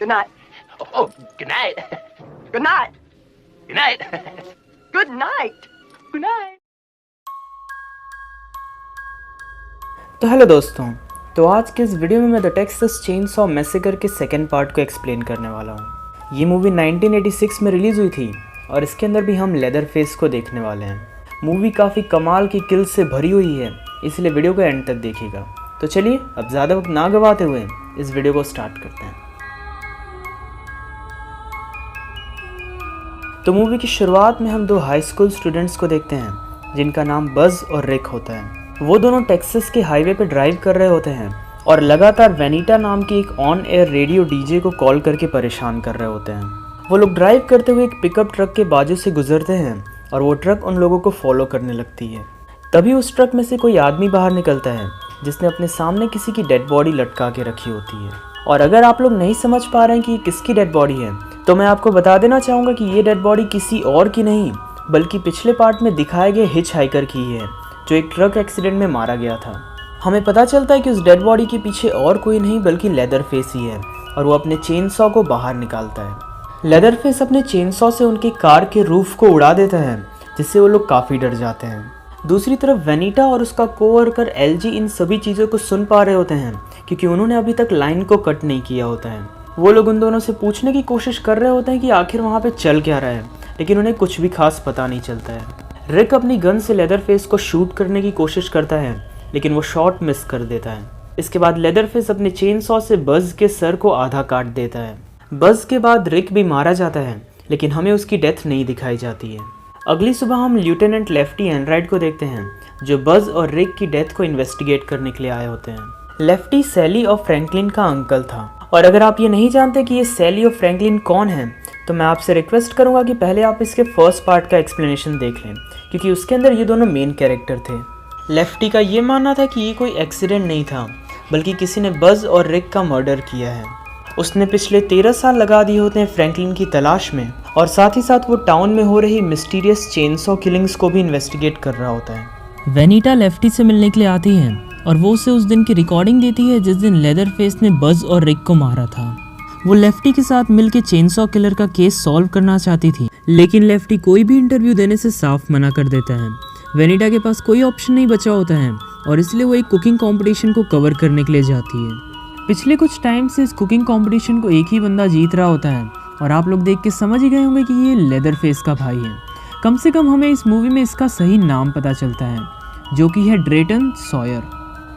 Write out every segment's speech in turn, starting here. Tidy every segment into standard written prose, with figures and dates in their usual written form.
Good night. Oh, good night. Good night. Good night. Good night. Good night. तो hello दोस्तों, तो आज के इस वीडियो में मैं द टेक्सास चेनसॉ मैसेकर के सेकंड पार्ट को एक्सप्लेन करने वाला हूँ। ये मूवी 1986 में रिलीज़ हुई थी और इसके अंदर भी हम लेदरफेस को देखने वाले हैं। मूवी काफ़ी कमाल की किल्स से भरी हुई है, इसलिए वीडियो को एंड तक देखिएगा। तो चलिए अब ज़्यादा वक्त ना गवाते हुए इस वीडियो को स्टार्ट करते हैं। तो मूवी की शुरुआत में हम दो हाई स्कूल स्टूडेंट्स को देखते हैं जिनका नाम बज़ और रिक होता है। वो दोनों टेक्सास के हाईवे पे ड्राइव कर रहे होते हैं और लगातार वेनिटा नाम की एक ऑन एयर रेडियो डीजे को कॉल करके परेशान कर रहे होते हैं। वो लोग ड्राइव करते हुए एक पिकअप ट्रक के बाजू से गुजरते हैं और वो ट्रक उन लोगों को फॉलो करने लगती है। तभी उस ट्रक में से कोई आदमी बाहर निकलता है जिसने अपने सामने किसी की डेड बॉडी लटका के रखी होती है। और अगर आप लोग नहीं समझ पा रहे हैं कि ये किसकी डेड बॉडी है, तो मैं आपको बता देना चाहूँगा कि ये डेड बॉडी किसी और की नहीं बल्कि पिछले पार्ट में दिखाए गए हिच हाइकर की है जो एक ट्रक एक्सीडेंट में मारा गया था। हमें पता चलता है कि उस डेड बॉडी के पीछे और कोई नहीं बल्कि लेदरफेस ही है और वो अपने चेनसॉ को बाहर निकालता है। लेदरफेस अपने चेनसॉ से उनकी कार के रूफ को उड़ा देता है जिससे वो लोग काफ़ी डर जाते हैं। दूसरी तरफ वेनिटा और उसका कोवर्कर एलजी इन सभी चीज़ों को सुन पा रहे होते हैं क्योंकि उन्होंने अभी तक लाइन को कट नहीं किया होता है। वो लोग उन दोनों से पूछने की कोशिश कर रहे होते हैं कि आखिर वहाँ पे चल क्या रहा है, लेकिन उन्हें कुछ भी खास पता नहीं चलता है। रिक अपनी गन से लेदरफेस को शूट करने की कोशिश करता है लेकिन वो शॉट मिस कर देता है। इसके बाद लेदरफेस अपने चेनसॉ से बज़ के सर को आधा काट देता है। बज़ के बाद रिक भी मारा जाता है लेकिन हमें उसकी डेथ नहीं दिखाई जाती है। अगली सुबह हम लेफ्टिनेंट लेफ्टी एनराइड को देखते हैं जो बज़ और रिक की डेथ को इन्वेस्टिगेट करने के लिए आए होते हैं। लेफ्टी सैली और फ्रैंकलिन का अंकल था और अगर आप ये नहीं जानते कि ये सैली और फ्रैंकलिन कौन है तो मैं आपसे रिक्वेस्ट करूंगा कि पहले आप इसके फर्स्ट पार्ट का एक्सप्लेनेशन देख लें क्योंकि उसके अंदर ये दोनों मेन कैरेक्टर थे। लेफ्टी का ये मानना था कि ये कोई एक्सीडेंट नहीं था बल्कि किसी ने बज़ और रिक का मर्डर किया है। उसने पिछले 13 साल लगा दिए होते हैं फ्रैंकलिन की तलाश में और साथ ही साथ वो टाउन में हो रही मिस्टीरियस चेनसॉ किलिंग्स को भी इन्वेस्टिगेट कर रहा होता है। वेनिटा लेफ्टी से मिलने के लिए आती है और वो उसे उस दिन की रिकॉर्डिंग देती है जिस दिन लेदरफेस ने बज़ और रिक को मारा था। वो लेफ्टी के साथ मिलकर चेनसॉ किलर का केस सॉल्व करना चाहती थी लेकिन लेफ्टी कोई भी इंटरव्यू देने से साफ मना कर देता है। वेनिटा के पास कोई ऑप्शन नहीं बचा होता है और इसलिए वो एक कुकिंग कंपटीशन को कवर करने के लिए जाती है। पिछले कुछ टाइम से इस कुकिंग कंपटीशन को एक ही बंदा जीत रहा होता है और आप लोग देख के समझ ही गए होंगे कि ये लेदरफेस का भाई है। कम से कम हमें इस मूवी में इसका सही नाम पता चलता है जो कि है ड्रेटन सॉयर।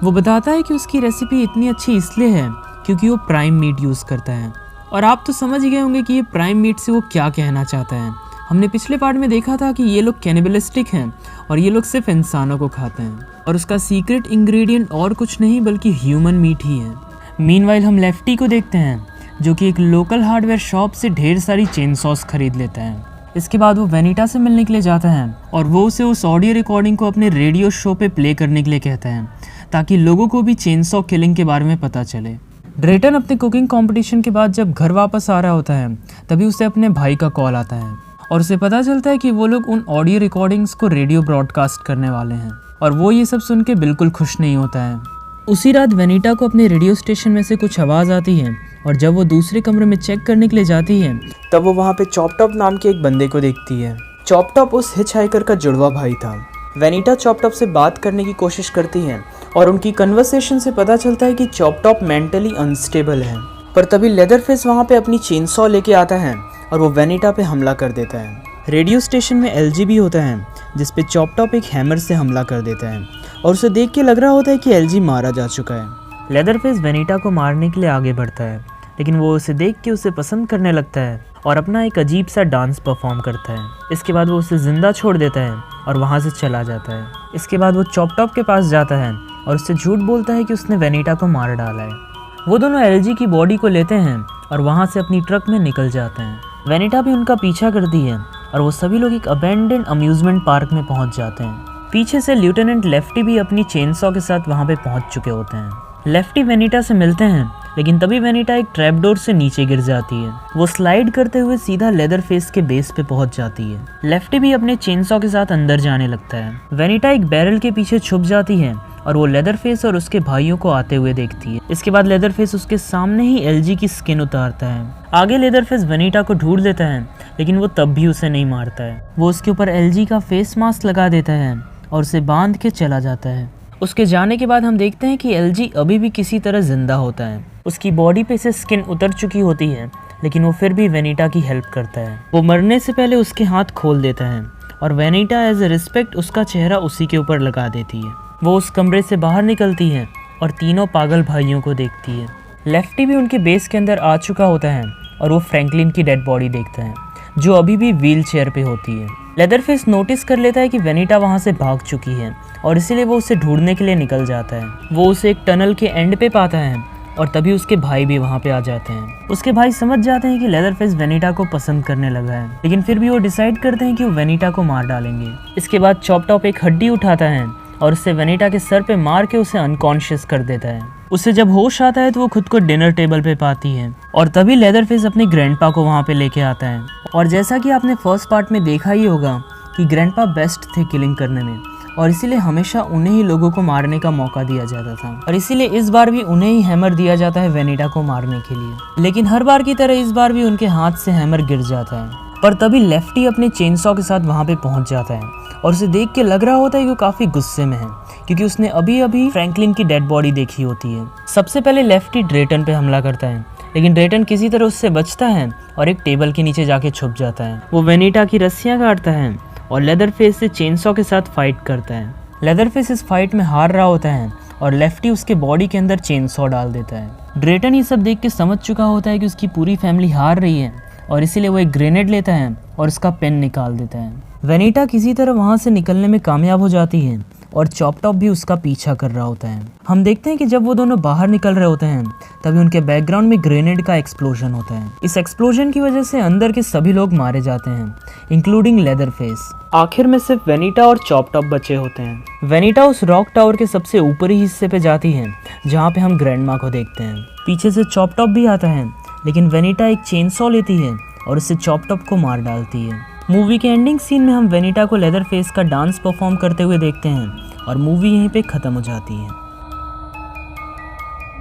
वो बताता है कि उसकी रेसिपी इतनी अच्छी इसलिए है क्योंकि वो प्राइम मीट यूज़ करता है और आप तो समझ ही गए होंगे कि ये प्राइम मीट से वो क्या कहना चाहता है। हमने पिछले पार्ट में देखा था कि ये लोग कैनिबलिस्टिक हैं और ये लोग सिर्फ इंसानों को खाते हैं और उसका सीक्रेट इंग्रेडिएंट और कुछ नहीं बल्कि ह्यूमन मीट ही है। मीनवाइल हम लेफ्टी को देखते हैं जो कि एक लोकल हार्डवेयर शॉप से ढेर सारी चेनसॉस खरीद लेता है। इसके बाद वो वेनिटा से मिलने के लिए जाता है और वो उसे उस ऑडियो रिकॉर्डिंग को अपने रेडियो शो पे प्ले करने के लिए कहता है ताकि लोगों को भी चेनसॉ किलिंग के बारे में पता चले। ड्रेटन अपने कुकिंग कंपटीशन के बाद जब घर वापस आ रहा होता है तभी उसे अपने भाई का कॉल आता है और उसे पता चलता है कि वो लोग उन ऑडियो रिकॉर्डिंग्स को रेडियो ब्रॉडकास्ट करने वाले हैं और वो ये सब सुन के बिल्कुल खुश नहीं होता है। उसी रात वेनिटा को अपने रेडियो स्टेशन में से कुछ आवाज़ आती है और जब वो दूसरे कमरे में चेक करने के लिए जाती है तब वो वहाँ पे चॉपटॉप नाम के एक बंदे को देखती है। चॉपटॉप उस हिच हाइकर का जुड़वा भाई था। वेनिटा चॉपटॉप से बात करने की कोशिश करती है और उनकी कन्वर्सेशन से पता चलता है कि चॉपटॉप मेंटली अनस्टेबल है। पर तभी लेदरफेस वहाँ पे अपनी चेनसॉ लेके आता है और वो वेनिटा पे हमला कर देता है। रेडियो स्टेशन में एलजी भी होता है जिस पे चॉपटॉप एक हैमर से हमला कर देता है और उसे देख के लग रहा होता है कि एलजी मारा जा चुका है। लेदरफेस वेनिटा को मारने के लिए आगे बढ़ता है लेकिन वो उसे देख के उसे पसंद करने लगता है और अपना एक अजीब सा डांस परफॉर्म करता है। इसके बाद वो उसे जिंदा छोड़ देता है और वहाँ से चला जाता है। इसके बाद वो चॉपटॉप के पास जाता है और उससे झूठ बोलता है कि उसने वेनिटा को मार डाला है। वो दोनों एलजी की बॉडी को लेते हैं और वहाँ से अपनी ट्रक में निकल जाते हैं। वेनिटा भी उनका पीछा करती है और वो सभी लोग एक अबेंडेंड अम्यूजमेंट पार्क में पहुँच जाते हैं। पीछे से लेफ्टिनेंट लेफ्टी भी अपनी चेनसॉ के साथ वहाँ पे पहुँच चुके होते हैं। लेफ्टी वेनिटा से मिलते हैं लेकिन तभी वेनिटा एक ट्रैप डोर से नीचे गिर जाती है। वो स्लाइड करते हुए सीधा लेदर फेस के बेस पे पहुंच जाती है। लेफ्टी भी अपने चेनसॉ के साथ अंदर जाने लगता है। वेनिटा एक बैरल के पीछे छुप जाती है और वो लेदर फेस और उसके भाइयों को आते हुए देखती है। इसके बाद लेदर फेस उसके सामने ही एलजी की स्किन उतारता है। आगे लेदर फेस वेनिटा को ढूंढ लेता है, लेकिन वो तब भी उसे नहीं मारता है। वो उसके ऊपर एलजी का फेस मास्क लगा देता है और उसे बांध के चला जाता है। उसके जाने के बाद हम देखते हैं कि एलजी अभी भी किसी तरह जिंदा होता है। उसकी बॉडी पे से स्किन उतर चुकी होती है, लेकिन वो फिर भी वेनिटा की हेल्प करता है। वो मरने से पहले उसके हाथ खोल देता है और वेनिटा एज ए रिस्पेक्ट उसका चेहरा उसी के ऊपर लगा देती है। वो उस कमरे से बाहर निकलती है और तीनों पागल भाइयों को देखती है। लेफ्टी भी उनके बेस के अंदर आ चुका होता है और वो फ्रैंकलिन की डेड बॉडी देखता है, जो अभी भी व्हील चेयर पे होती है। लेदरफेस नोटिस कर लेता है कि वेनिटा वहाँ से भाग चुकी है और इसीलिए वो उसे ढूंढने के लिए निकल जाता है। वो उसे एक टनल के एंड पे पाता है और तभी उसके भाई भी वहाँ पे आ जाते हैं। उसके भाई समझ जाते हैं कि लेदरफेस वेनिटा को पसंद करने लगा है, लेकिन फिर भी वो डिसाइड करते हैं कि वो वेनिटा को मार डालेंगे। इसके बाद चॉप टॉप एक हड्डी उठाता है और उससे वेनिटा के सर पे मार के उसे अनकॉन्शियस कर देता है। उसे जब होश आता है तो वो खुद को डिनर टेबल पे पाती है और तभी लेदरफेस अपने ग्रैंडपा को वहाँ पे लेके आता है। और जैसा कि आपने फर्स्ट पार्ट में देखा ही होगा कि ग्रैंडपा बेस्ट थे किलिंग करने में और इसीलिए हमेशा उन्हें ही लोगों को मारने का मौका दिया जाता था और इसीलिए इस बार भी उन्हें ही हैमर दिया जाता है वेनिटा को मारने के लिए। लेकिन हर बार की तरह इस बार भी उनके हाथ से हैमर गिर जाता है। पर तभी लेफ्टी अपने चेनसॉ के साथ वहाँ पे पहुँच जाता है और उसे देख के लग रहा होता है कि वो काफ़ी गुस्से में है, क्योंकि उसने अभी फ्रैंकलिन की डेड बॉडी देखी होती है। सबसे पहले लेफ्टी ड्रेटन पे हमला करता है, लेकिन ड्रेटन किसी तरह उससे बचता है और एक टेबल के नीचे जाके छुप जाता है। वो वेनिटा की रस्सियाँ काटता है और लेदरफेस से चेनसॉ के साथ फाइट करता है। लेदरफेस इस फाइट में हार रहा होता है और लेफ्टी उसके बॉडी के अंदर चेनसॉ डाल देता है। ड्रेटन ये सब देख के समझ चुका होता है कि उसकी पूरी फैमिली हार रही है और इसीलिए वो एक ग्रेनेड लेता है और उसका पेन निकाल देता है। वेनिटा किसी तरह वहाँ से निकलने में कामयाब हो जाती है और चॉप टॉप भी उसका पीछा कर रहा होता है। हम देखते हैं कि जब वो दोनों बाहर निकल रहे होते हैं तभी उनके बैकग्राउंड में ग्रेनेड का एक्सप्लोजन होता है। इस एक्सप्लोजन की वजह से अंदर के सभी लोग मारे जाते हैं, इंक्लूडिंग लेदरफेस। आखिर में सिर्फ वेनिटा और चॉप टॉप बचे होते हैं। वेनिटा उस रॉक टावर के सबसे ऊपरी हिस्से पे जाती है जहाँ पे हम ग्रैंडमा को देखते हैं। पीछे से चॉप टॉप भी आता है, लेकिन वेनिटा एक चेनसॉ लेती है और उससे चॉप टॉप को मार डालती है। मूवी के एंडिंग सीन में हम वेनिटा को लेदरफेस का डांस परफॉर्म करते हुए देखते हैं और मूवी यहीं पे ख़त्म हो जाती है।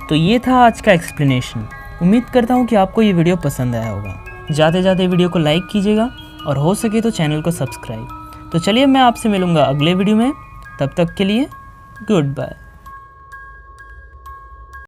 तो ये था आज का एक्सप्लेनेशन। उम्मीद करता हूँ कि आपको ये वीडियो पसंद आया होगा। जाते जाते वीडियो को लाइक कीजिएगा और हो सके तो चैनल को सब्सक्राइब। तो चलिए मैं आपसे मिलूँगा अगले वीडियो में, तब तक के लिए गुड बाय।